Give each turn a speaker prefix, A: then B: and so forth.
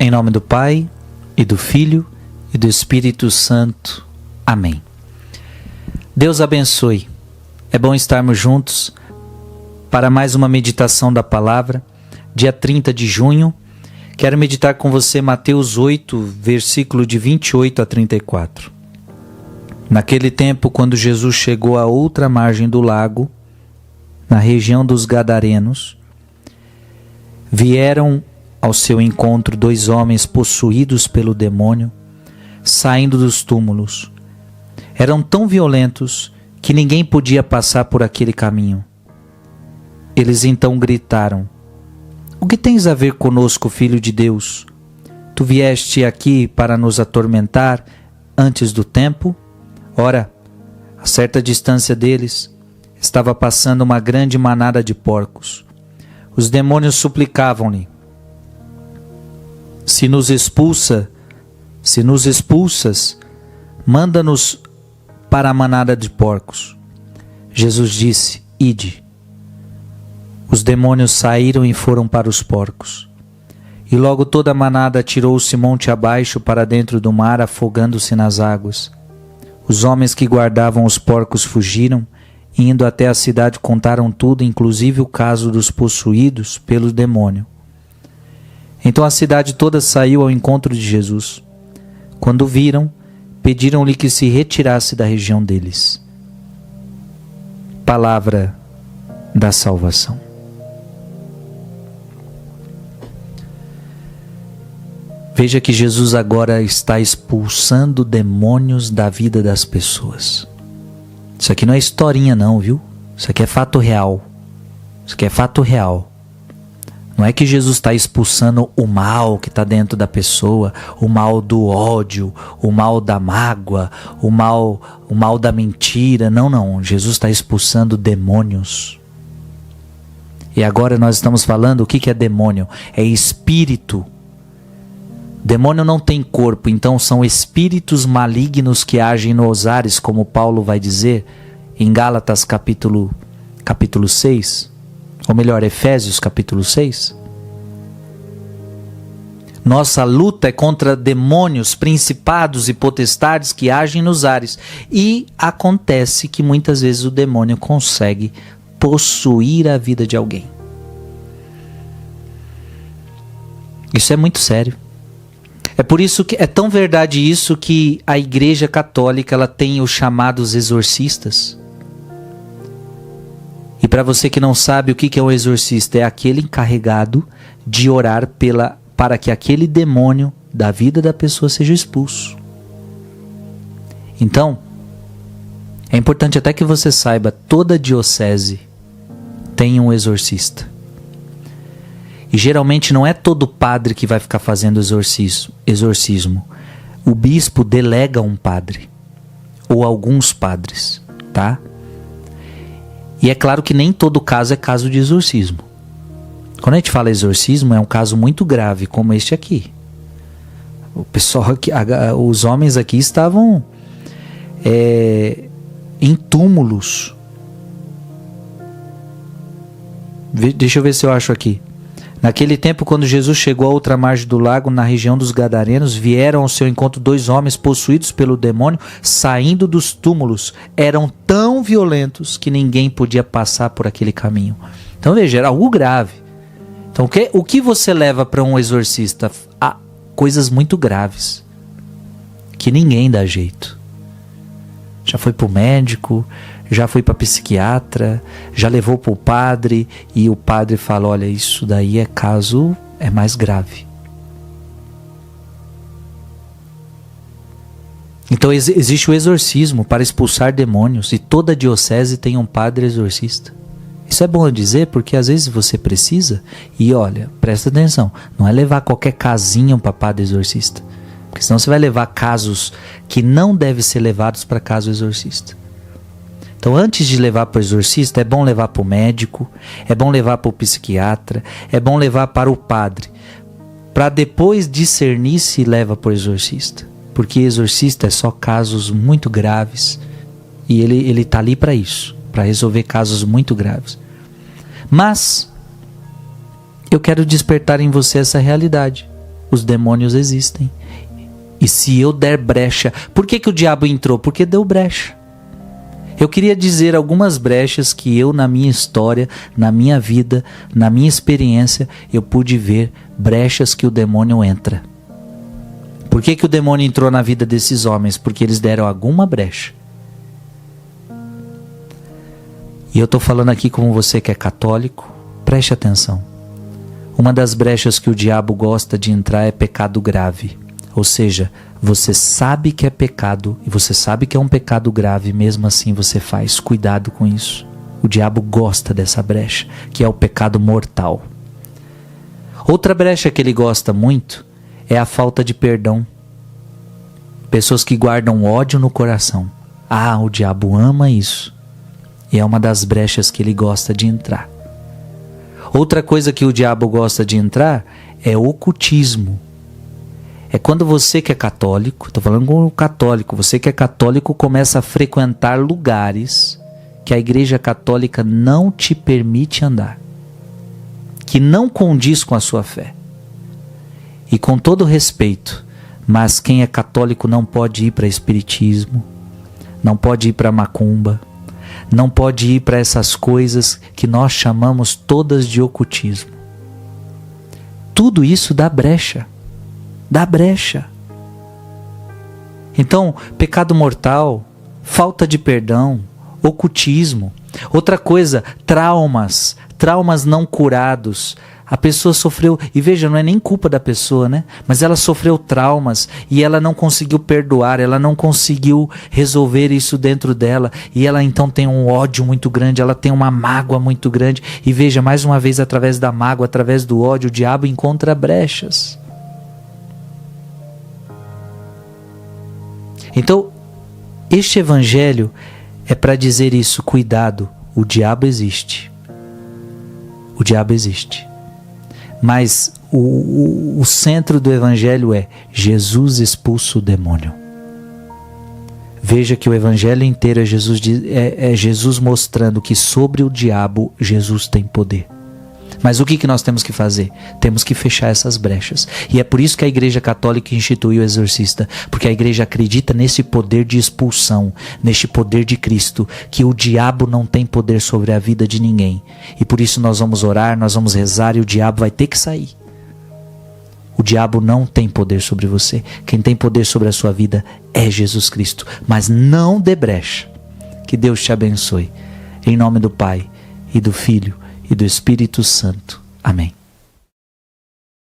A: Em nome do Pai, e do Filho, e do Espírito Santo. Amém. Deus abençoe. É bom estarmos juntos para mais uma meditação da palavra. Dia 30 de junho, quero meditar com você Mateus 8, versículo de 28 a 34. Naquele tempo, quando Jesus chegou à outra margem do lago, na região dos Gadarenos, vieram ao seu encontro 2 homens possuídos pelo demônio, saindo dos túmulos. Eram tão violentos que ninguém podia passar por aquele caminho. Eles então gritaram: "O que tens a ver conosco, Filho de Deus? Tu vieste aqui para nos atormentar antes do tempo?" Ora, a certa distância deles, estava passando uma grande manada de porcos. Os demônios suplicavam-lhe: Se nos expulsas, manda-nos para a manada de porcos. Jesus disse: Ide. Os demônios saíram e foram para os porcos. E logo toda a manada atirou-se monte abaixo para dentro do mar, afogando-se nas águas. Os homens que guardavam os porcos fugiram, e indo até a cidade contaram tudo, inclusive o caso dos possuídos pelo demônio. Então a cidade toda saiu ao encontro de Jesus. Quando o viram, pediram-lhe que se retirasse da região deles. Palavra da salvação. Veja que Jesus agora está expulsando demônios da vida das pessoas. Isso aqui não é historinha não, viu? Isso aqui é fato real. Isso aqui é fato real. Não é que Jesus está expulsando o mal que está dentro da pessoa, o mal do ódio, o mal da mágoa, o mal da mentira. Não, não. Jesus está expulsando demônios. E agora nós estamos falando o que é demônio? É espírito. Demônio não tem corpo, então são espíritos malignos que agem nos ares, como Paulo vai dizer em Gálatas capítulo 6. Ou melhor, Efésios capítulo 6. Nossa luta é contra demônios, principados e potestades que agem nos ares. E acontece que muitas vezes o demônio consegue possuir a vida de alguém. Isso é muito sério. É por isso que é tão verdade isso que a Igreja Católica ela tem os chamados exorcistas. E para você que não sabe o que é um exorcista, é aquele encarregado de orar para que aquele demônio da vida da pessoa seja expulso. Então, é importante até que você saiba, toda diocese tem um exorcista. E geralmente não é todo padre que vai ficar fazendo exorcismo. O bispo delega um padre, ou alguns padres, tá? E é claro que nem todo caso é caso de exorcismo. Quando a gente fala exorcismo, é um caso muito grave, como este aqui. O pessoal aqui, os homens aqui estavam em túmulos. Deixa eu ver se eu acho aqui. Naquele tempo, quando Jesus chegou à outra margem do lago, na região dos Gadarenos, vieram ao seu encontro 2 homens possuídos pelo demônio, saindo dos túmulos. Eram tão violentos que ninguém podia passar por aquele caminho. Então veja, era algo grave. Então o que você leva para um exorcista? Coisas muito graves, que ninguém dá jeito. Já foi para o médico, já foi para psiquiatra, já levou para o padre, e o padre fala: olha, isso daí é mais grave. Então existe o exorcismo para expulsar demônios, e toda diocese tem um padre exorcista. Isso é bom eu dizer porque às vezes você precisa, e olha, presta atenção, não é levar qualquer casinho para padre exorcista, porque senão você vai levar casos que não devem ser levados para caso exorcista. Então, antes de levar para o exorcista, é bom levar para o médico, é bom levar para o psiquiatra, é bom levar para o padre, para depois discernir se leva para o exorcista. Porque exorcista é só casos muito graves, e ele está ali para isso, para resolver casos muito graves. Mas eu quero despertar em você essa realidade. os demônios existem. E se eu der brecha, por que o diabo entrou? Porque deu brecha. Eu queria dizer algumas brechas que eu, na minha história, na minha vida, na minha experiência, eu pude ver brechas que o demônio entra. Por que o demônio entrou na vida desses homens? Porque eles deram alguma brecha. E eu estou falando aqui como você que é católico, preste atenção. Uma das brechas que o diabo gosta de entrar é pecado grave. Ou seja, você sabe que é pecado e você sabe que é um pecado grave, mesmo assim você faz. Cuidado com isso. O diabo gosta dessa brecha, que é o pecado mortal. Outra brecha que ele gosta muito é a falta de perdão. Pessoas que guardam ódio no coração. Ah, o diabo ama isso. E é uma das brechas que ele gosta de entrar. Outra coisa que o diabo gosta de entrar é ocultismo. É quando você que é católico, estou falando com o católico, você que é católico começa a frequentar lugares que a Igreja Católica não te permite andar, que não condiz com a sua fé. E com todo respeito, mas quem é católico não pode ir para espiritismo, não pode ir para macumba, não pode ir para essas coisas que nós chamamos todas de ocultismo. Tudo isso dá brecha. Dá brecha. Então, pecado mortal, falta de perdão, ocultismo. Outra coisa, traumas não curados. A pessoa sofreu, e veja, não é nem culpa da pessoa, né? Mas ela sofreu traumas e ela não conseguiu perdoar, ela não conseguiu resolver isso dentro dela. E ela então tem um ódio muito grande, ela tem uma mágoa muito grande. E veja, mais uma vez, através da mágoa, através do ódio, o diabo encontra brechas. Então, este evangelho é para dizer isso, cuidado, o diabo existe. O diabo existe. Mas o centro do evangelho é Jesus expulsa o demônio. Veja que o evangelho inteiro é Jesus mostrando que sobre o diabo Jesus tem poder. Mas o que nós temos que fazer? Temos que fechar essas brechas. E é por isso que a Igreja Católica instituiu o exorcista. Porque a Igreja acredita nesse poder de expulsão, neste poder de Cristo, que o diabo não tem poder sobre a vida de ninguém. E por isso nós vamos orar, nós vamos rezar e o diabo vai ter que sair. O diabo não tem poder sobre você. Quem tem poder sobre a sua vida é Jesus Cristo. Mas não dê brecha. Que Deus te abençoe. Em nome do Pai, e do Filho, e do Espírito Santo. Amém.